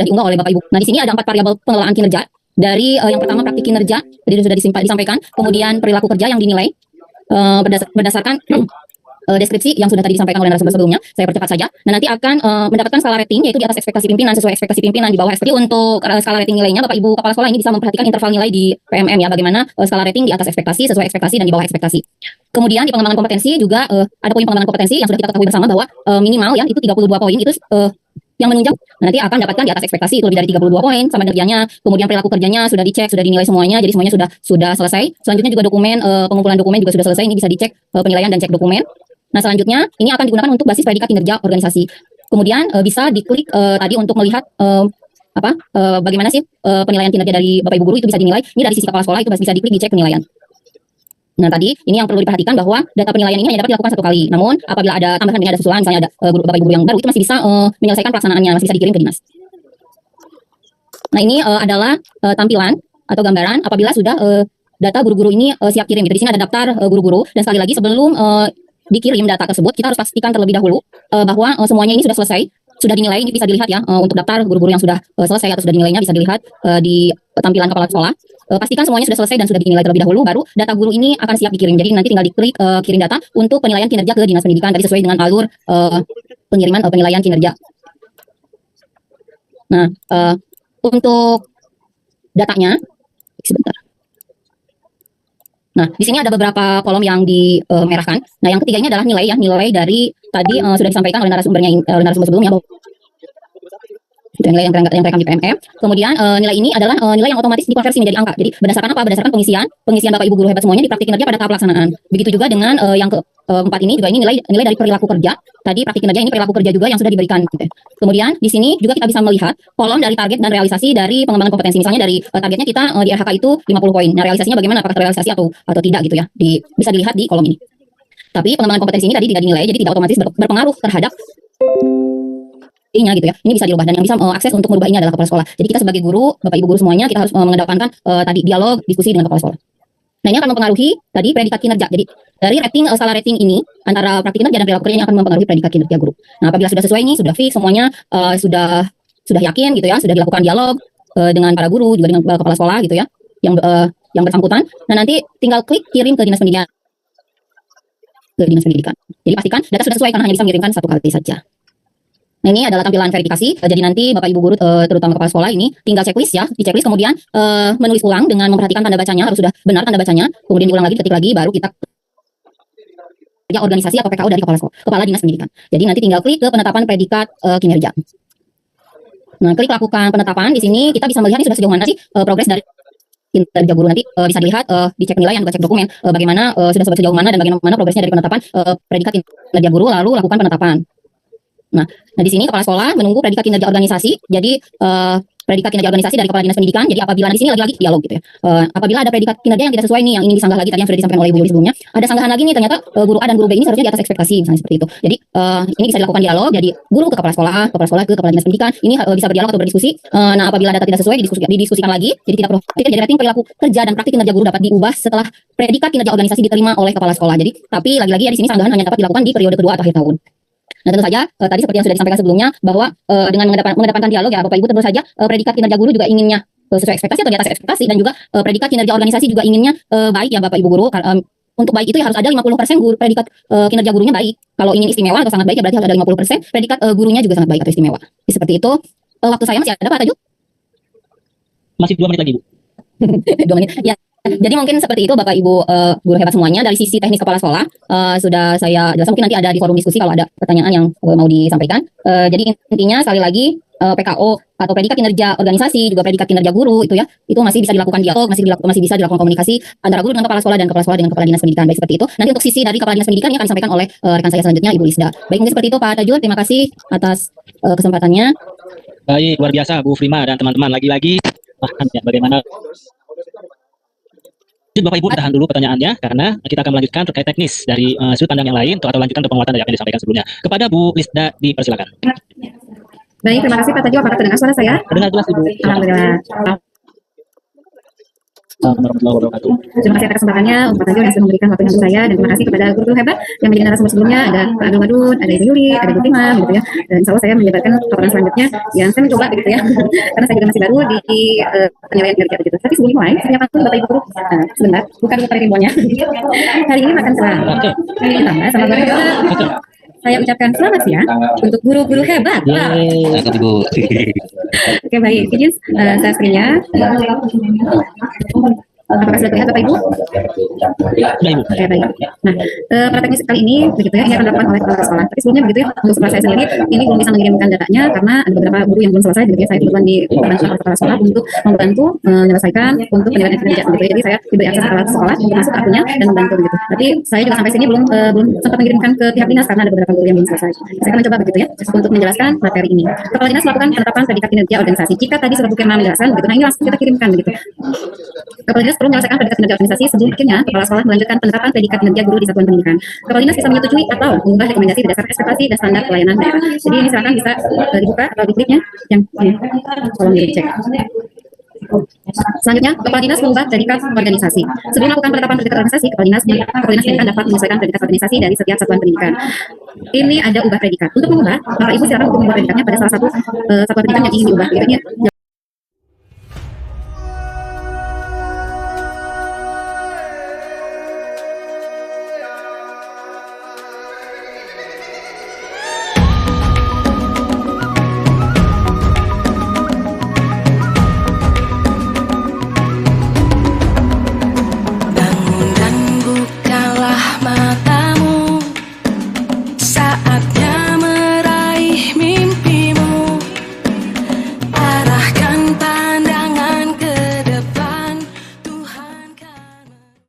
diunggah oleh Bapak Ibu. Nah, di sini ada 4 variabel pengelolaan kinerja. Dari yang pertama praktik kinerja, tadi sudah disampaikan, kemudian perilaku kerja yang dinilai berdasarkan deskripsi yang sudah tadi disampaikan oleh narasumber sebelumnya. Saya percepat saja. Nah, nanti akan mendapatkan skala rating yaitu di atas ekspektasi pimpinan, sesuai ekspektasi pimpinan, di bawah ekspektasi. Untuk skala rating nilainya, Bapak Ibu kepala sekolah ini bisa memperhatikan interval nilai di PMM ya, bagaimana skala rating di atas ekspektasi, sesuai ekspektasi dan di bawah ekspektasi. Kemudian di pengembangan kompetensi juga ada poin pengembangan kompetensi yang sudah kita ketahui bersama bahwa minimal ya itu 32 poin itu yang menunjang. Nanti akan dapatkan di atas ekspektasi itu lebih dari 32 poin sama kerjanya. Kemudian perilaku kerjanya sudah dicek, sudah dinilai semuanya, jadi semuanya sudah selesai. Selanjutnya juga dokumen pengumpulan dokumen juga sudah selesai, ini bisa dicek penilaian dan cek dokumen. Nah, selanjutnya ini akan digunakan untuk basis predikat kinerja organisasi. Kemudian bisa diklik tadi untuk melihat bagaimana sih penilaian kinerja dari Bapak Ibu guru itu bisa dinilai. Ini dari sisi kepala sekolah itu bisa diklik dicek penilaian. Nah, tadi ini yang perlu diperhatikan bahwa data penilaian ini hanya dapat dilakukan 1 kali. Namun apabila ada tambahan, ada susulan, misalnya ada Bapak Ibu yang baru, itu masih bisa menyelesaikan pelaksanaannya, masih bisa dikirim ke dinas. Nah, ini adalah tampilan atau gambaran apabila sudah data guru-guru ini siap kirim. Di sini ada daftar guru-guru, dan sekali lagi sebelum dikirim data tersebut, kita harus pastikan terlebih dahulu bahwa semuanya ini sudah selesai, sudah dinilai. Ini bisa dilihat ya untuk daftar guru-guru yang sudah selesai atau sudah dinilainya bisa dilihat di tampilan kepala sekolah. Pastikan semuanya sudah selesai dan sudah dinilai terlebih dahulu, baru data guru ini akan siap dikirim. Jadi nanti tinggal diklik kirim data untuk penilaian kinerja ke dinas pendidikan, tadi sesuai dengan alur pengiriman penilaian kinerja. Nah, untuk datanya sebentar. Nah, di sini ada beberapa kolom yang dimerahkan. Nah, yang ketiga ini adalah nilai ya, nilai dari tadi sudah disampaikan oleh narasumber sebelumnya. Itu nilai yang terekam di PMM. Kemudian nilai ini adalah nilai yang otomatis dikonversi menjadi angka. Jadi berdasarkan apa? Berdasarkan pengisian Bapak Ibu guru hebat semuanya di praktik kinerja pada tahap pelaksanaan. Begitu juga dengan yang keempat ini juga, ini nilai dari perilaku kerja. Tadi praktik kinerja ini perilaku kerja juga yang sudah diberikan. Kemudian di sini juga kita bisa melihat kolom dari target dan realisasi dari pengembangan kompetensi. Misalnya dari targetnya kita di RHK itu 50 poin. Nah, realisasinya bagaimana? Apakah terrealisasi atau tidak gitu ya? Bisa dilihat di kolom ini. Tapi pengembangan kompetensi ini tadi tidak dinilai, jadi tidak otomatis berpengaruh terhadap gitu ya. Ini bisa dirubah, dan yang bisa akses untuk merubah ini adalah kepala sekolah. Jadi kita sebagai guru, Bapak Ibu guru semuanya, kita harus mengedepankan tadi dialog, diskusi dengan kepala sekolah. Nah, ini akan mempengaruhi tadi predikat kinerja. Jadi dari rating skala rating ini antara praktik kinerja dan perilaku kerja ini akan mempengaruhi predikat kinerja guru. Nah, apabila sudah sesuai ini, sudah fix semuanya, sudah yakin gitu ya, sudah dilakukan dialog dengan para guru juga dengan kepala sekolah gitu ya, yang bersangkutan. Nah, nanti tinggal klik kirim ke dinas pendidikan. Jadi pastikan data sudah sesuai, karena hanya bisa mengirimkan 1 kali saja. Nah, ini adalah tampilan verifikasi. Jadi nanti Bapak Ibu guru terutama kepala sekolah ini tinggal checklist ya, di checklist kemudian menulis ulang dengan memperhatikan tanda bacanya, harus sudah benar tanda bacanya, kemudian diulang lagi, diketik lagi, baru kita organisasi atau PKO dari kepala dinas pendidikan. Jadi nanti tinggal klik ke penetapan predikat kinerja. Nah, klik lakukan penetapan. Di sini kita bisa melihat ini sudah sejauh mana sih progres dari kinerja guru. Nanti bisa dilihat dicek nilai dan cek dokumen bagaimana sudah sejauh mana dan bagaimana progresnya dari penetapan predikat kinerja guru, lalu lakukan penetapan. Nah, di sini kepala sekolah menunggu predikat kinerja organisasi. Jadi predikat kinerja organisasi dari kepala dinas pendidikan. Jadi apabila di sini lagi-lagi dialog gitu ya. Apabila ada predikat kinerja yang tidak sesuai nih, yang ingin disanggah lagi, tadi yang sudah disampaikan oleh Ibu Yuli sebelumnya, ada sanggahan lagi nih, ternyata guru A dan guru B ini seharusnya di atas ekspektasi, misalnya seperti itu. Jadi ini bisa dilakukan dialog. Jadi guru ke kepala sekolah ke kepala dinas pendidikan. Ini bisa berdialog atau berdiskusi. Nah, apabila data tidak sesuai didiskusikan lagi. Jadi tidak perlu. Jadi rating perilaku kerja dan praktik kinerja guru dapat diubah setelah predikat kinerja organisasi diterima oleh kepala sekolah. Jadi tapi lagi-lagi ya di sini sanggahan hanya dapat dilakukan di periode kedua atau akhir tahun. Nah, tentu saja tadi seperti yang sudah disampaikan sebelumnya bahwa dengan mengedepankan dialog ya Bapak Ibu, tentu saja predikat kinerja guru juga inginnya sesuai ekspektasi atau di atas ekspektasi, dan juga predikat kinerja organisasi juga inginnya baik ya Bapak Ibu guru. Untuk baik itu ya harus ada 50% guru predikat kinerja gurunya baik. Kalau ingin istimewa atau sangat baik ya berarti harus ada 50% predikat gurunya juga sangat baik atau istimewa. Seperti itu. Waktu saya masih ada Pak Taju? Masih 2 menit lagi, Bu. 2 menit. Ya. Jadi mungkin seperti itu Bapak Ibu guru hebat semuanya. Dari sisi teknis kepala sekolah sudah saya jelaskan, mungkin nanti ada di forum diskusi kalau ada pertanyaan yang mau disampaikan. Jadi intinya sekali lagi PKO atau predikat kinerja organisasi juga predikat kinerja guru itu ya, itu masih bisa dilakukan dialog, masih bisa dilakukan komunikasi antara guru dengan kepala sekolah dan kepala sekolah dengan kepala dinas pendidikan, baik seperti itu. Nanti untuk sisi dari kepala dinas pendidikan ini akan disampaikan oleh rekan saya selanjutnya, Ibu Lisda. Baik, mungkin seperti itu Pak Tajur, terima kasih atas kesempatannya. Baik, luar biasa Bu Frima dan teman-teman. Lagi-lagi Bahannya bagaimana? Bapak Ibu tahan dulu pertanyaannya karena kita akan melanjutkan terkait teknis dari sudut pandang yang lain atau lanjutan untuk penguatan dari apa yang disampaikan sebelumnya. Kepada Bu Lisda dipersilakan. Baik, terima kasih Pak Tajo. Apakah terdengar suara saya? Terdengar jelas Ibu. Alhamdulillah. Warahmatullahi wabarakatuh. Terima kasih atas kesempatannya Pak Tajo yang sudah memberikan waktunya untuk saya, dan terima kasih kepada guru-guru hebat yang menjadi narasumber sebelumnya. Ada Pak Abdul Wadud, ada Ibu Yuli, ada Bu Prima, gitu ya. Dan insya Allah saya menyebarkan paparan selanjutnya yang saya mencoba begitu ya, karena saya juga masih baru di penilaian kinerja begitu. Tapi sebelum mulai, saya nyatakan Bapak Ibu guru, sebentar, bukan lupa rimbonya. Hari ini makan siang. Oke. Ditambah sama Bapak Ibu. Saya ucapkan selamat siang untuk guru-guru hebat. Yeay. Cakep Ibu. Oke, baik. Izin saya screen-nya. Apakah sudah terlihat Bapak Ibu? Sudah Ibu. Oke, baik. Nah, para teknis kali ini begitu ya, ini akan dilakukan oleh kepala sekolah. Tapi sebelumnya begitu ya, untuk sekolah saya sendiri ini belum bisa mengirimkan datanya karena ada beberapa guru yang belum selesai begitu ya. Saya kebetulan dibantu oleh kepala sekolah untuk membantu menyelesaikan untuk penilaian kinerja begitu ya. Jadi saya diberi akses kepala sekolah untuk masuk ke akunnya dan membantu begitu. Tapi saya juga sampai sini belum sempat mengirimkan ke pihak dinas karena ada beberapa guru yang belum selesai. Saya akan mencoba begitu ya untuk menjelaskan materi ini. Kepala dinas melakukan penetapan predikat kinerja organisasi. Jika tadi sudah Bu Kirma menjelaskan begitu, nah ini langsung kita kirimkan begitu. Kepala dinas perlu menyelesaikan predikat kinerja organisasi sebelum akhirnya kepala sekolah melanjutkan penetapan predikat kinerja guru di satuan pendidikan. Kepala dinas bisa menyetujui atau mengubah rekomendasi berdasarkan ekspektasi dan standar pelayanan daerah. Jadi ini silakan bisa dibuka atau dikliknya yang ini, tolong dicek. Selanjutnya, Kepala Dinas mengubah predikat organisasi. Sebelum melakukan penetapan predikat organisasi, Kepala Dinas pendidikan dapat menyesuaikan predikat organisasi dari setiap satuan pendidikan. Ini ada ubah predikat. Untuk mengubah, Bapak Ibu silakan untuk mengubah predikatnya pada salah satu satuan pendidikan yang ingin diubah. Ini